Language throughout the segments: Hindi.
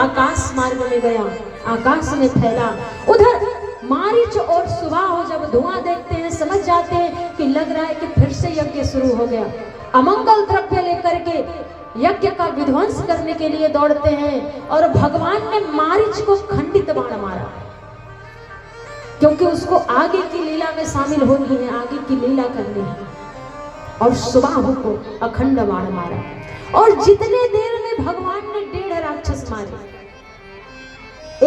आकाश मार्ग में गया, आकाश में फैला। उधर मारीच और सुबाहु जब धुआं देखते हैं समझ जाते हैं कि लग रहा है कि फिर से यज्ञ शुरू हो गया। अमंगल द्रव्य लेकर के यज्ञ का विध्वंस करने के लिए दौड़ते हैं और भगवान ने मारीच को खंडित बाण मारा, क्योंकि उसको आगे की लीला में शामिल होनी है, आगे की लीला करनी है। और सुबाहु को अखंड बाण मारा और जितने देर में भगवान ने 1.5 राक्षस मारे,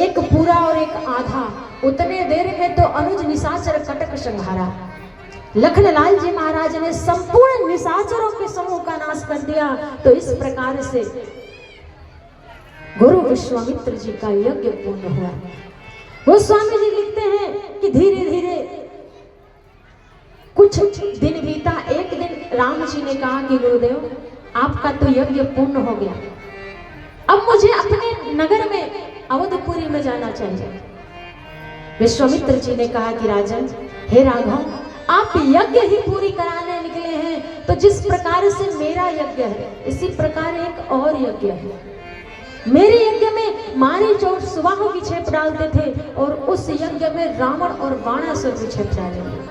एक पूरा और एक आधा, उतने देर में तो अनुज निशाचर कटक संहारा। लखनलाल जी महाराज ने संपूर्ण निशाचरों के समूह का नाश कर दिया। तो इस प्रकार से गुरु विश्वामित्र जी का यज्ञ पूर्ण हुआ। गोस्वामी जी लिखते हैं कि धीरे धीरे कुछ दिन बीता। एक दिन राम जी ने कहा कि गुरुदेव आपका तो यज्ञ पूर्ण हो गया, अब मुझे अपने नगर में अवधपुरी में जाना चाहिए। विश्वामित्र जी ने कहा कि राजन, हे राघव, आप यज्ञ ही पूरी कराने निकले हैं, तो जिस प्रकार से मेरा यज्ञ है इसी प्रकार एक और यज्ञ है। मेरे यज्ञ में मारीच और सुबाहु विक्षेप डालते थे और उस यज्ञ में रावण और बाणासुर विक्षेप डालेंगे।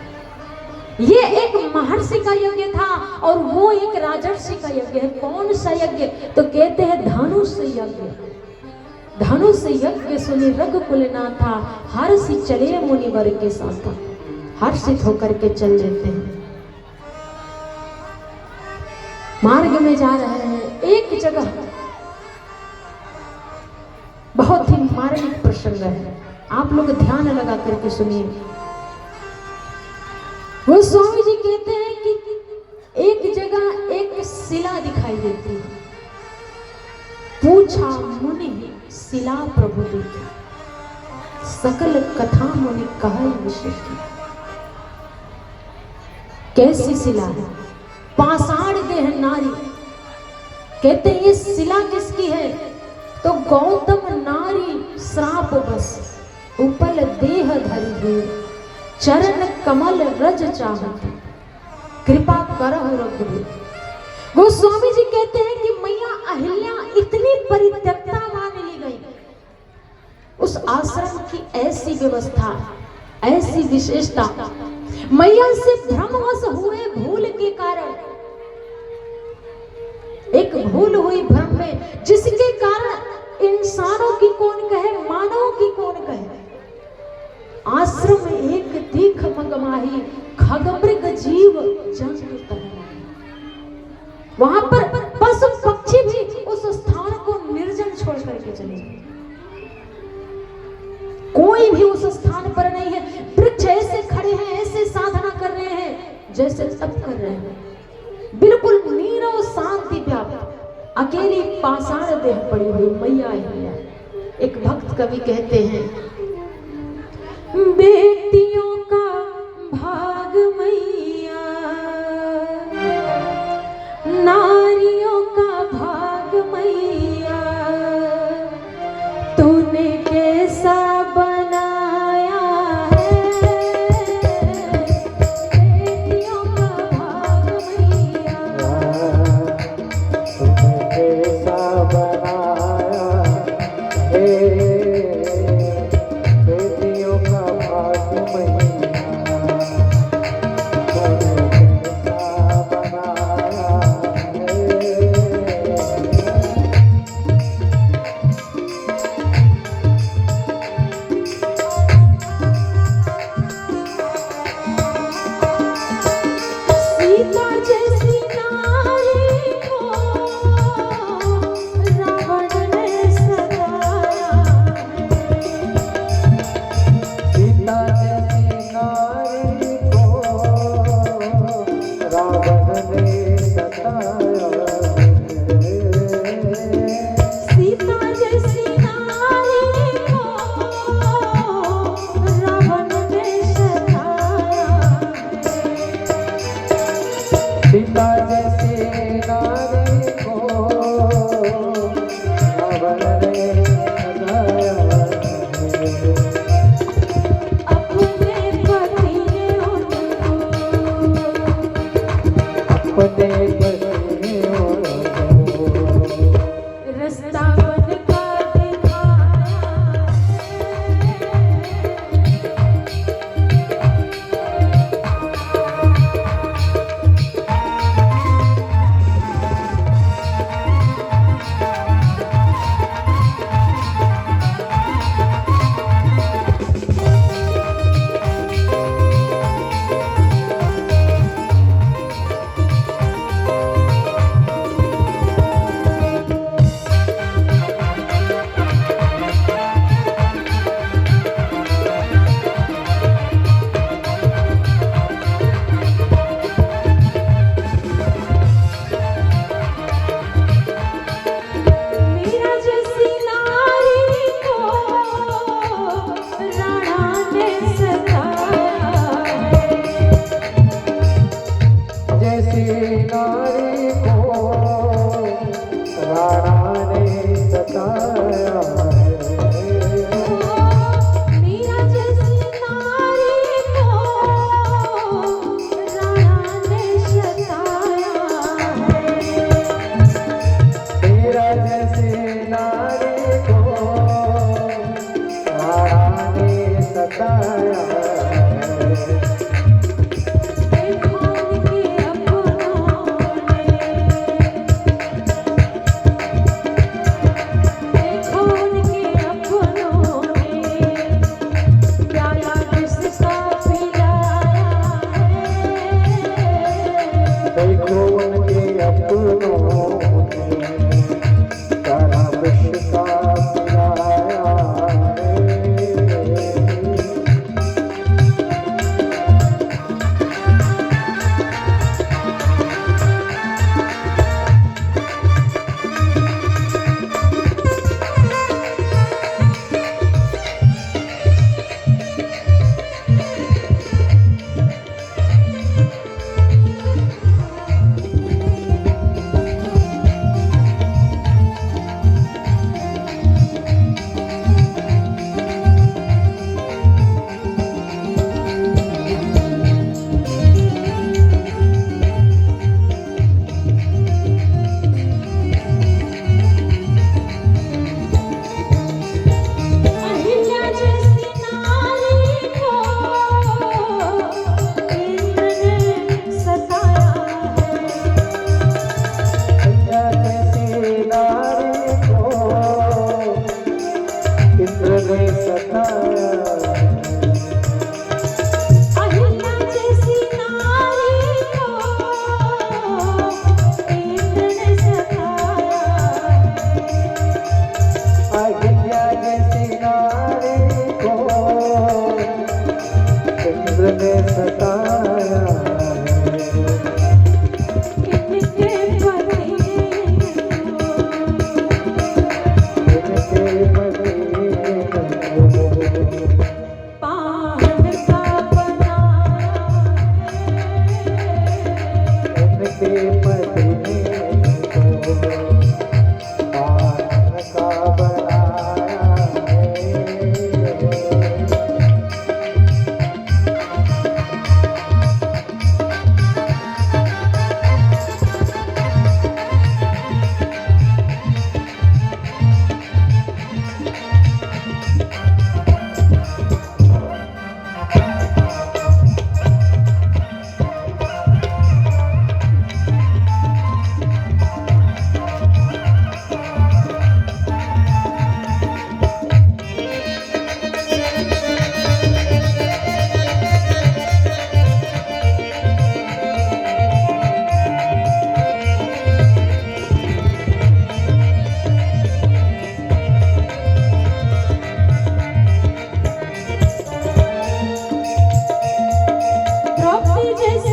ये एक महर्षि का यज्ञ था और वो एक राजर्षि का यज्ञ है। कौन सा यज्ञ? तो कहते हैं धनुष यज्ञ। धनुष यज्ञ सुनि रघुकुल नाथा, हर्षि चले मुनिवर के साथ। हर्षित होकर के चल देते हैं, मार्ग में जा रहे हैं। एक जगह बहुत ही मार्मिक प्रसंग है, आप लोग ध्यान लगा करके सुनिए। वो स्वामी जी कहते हैं कि एक जगह एक शिला दिखाई देती है। पूछा मुनि शिला प्रभु देखी, सकल कथा मुनि कहा विशेष। कैसी शिला है? पाषाण देह नारी। कहते हैं ये शिला किसकी है? तो गौतम नारी श्राप बस, उपल देह धरि देव, चरण कमल रज चाहत, कृपा करहु रघुवीर। गोस्वामी जी कहते हैं कि मैया अहिल्या इतनी परित्यक्ता मान ली गई। उस आश्रम की ऐसी व्यवस्था, ऐसी विशेषता, मैया से भ्रमवश हुए भूल के कारण, एक भूल हुई भ्रम में, जिसके कारण इंसानों की कौन कहे, मानवों की कौन कहे, आश्रम में एक दीख मगमाही, खगमृग जीव जंतु तक। वहां पर पशु पक्षी भी उस स्थान को निर्जन छोड़ करके चले गए। कोई भी उस स्थान पर नहीं है। वृक्ष ऐसे खड़े हैं, ऐसे साधना कर रहे हैं जैसे तप कर रहे हैं, बिल्कुल नीरव शांति व्याप्त। अकेली पाषाण देह पड़ी हुई मैया अहिल्या। एक भक्त कवि कहते हैं, बेटियों का भाग मैया, नारियों का भाग मैया, तूने कैसा बनाया है, बेटियों का भाग मैया, तूने कैसा बनाया है, बेटियों का भाग मैया। मीरा जैसी नारी को राणा ने सताया है। मीरा जैसी नारी को राणा ने सताया देखो उनके अपनों ने सारा विश्व का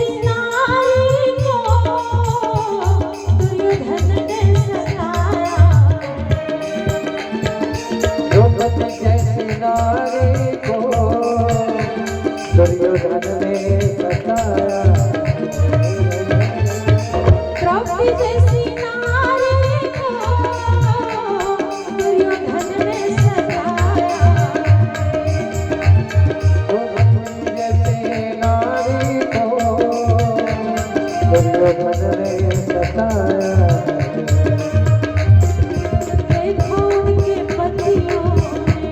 पिलाया दुर्योधन ने सताया द्रौपदी जैसी नारी को दुर्योधन ने सताया द्रौपदी जैसी नारी को दुर्योधन ने सताया देखो उनके पतियों ने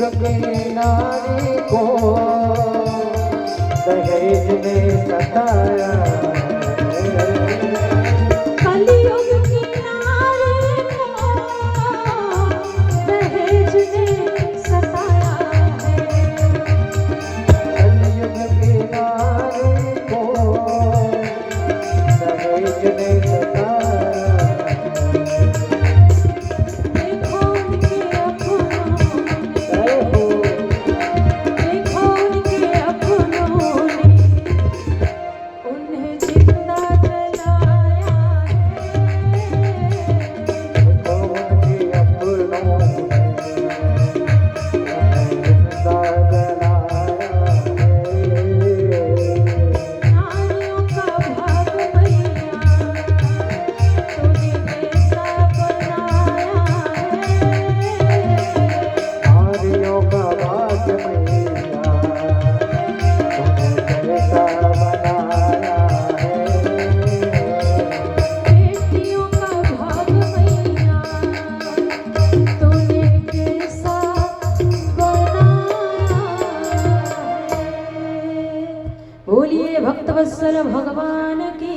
युग की नारी को दहेज ने सताया कलयुग की नारी को दहेज ने सताया है। कलयुग की नारी को दहेज ने सताया देखो उनके अपनों ने उन्हें जिंदा जलाया नारियों का भाग मैया तूने कैसा बनाया नारियों का भाग मैया तुमने कैसा बनाया है बेटियों का भाग मैया तूने कैसा बनाया है। बोलिए भक्तवत्सल भगवान की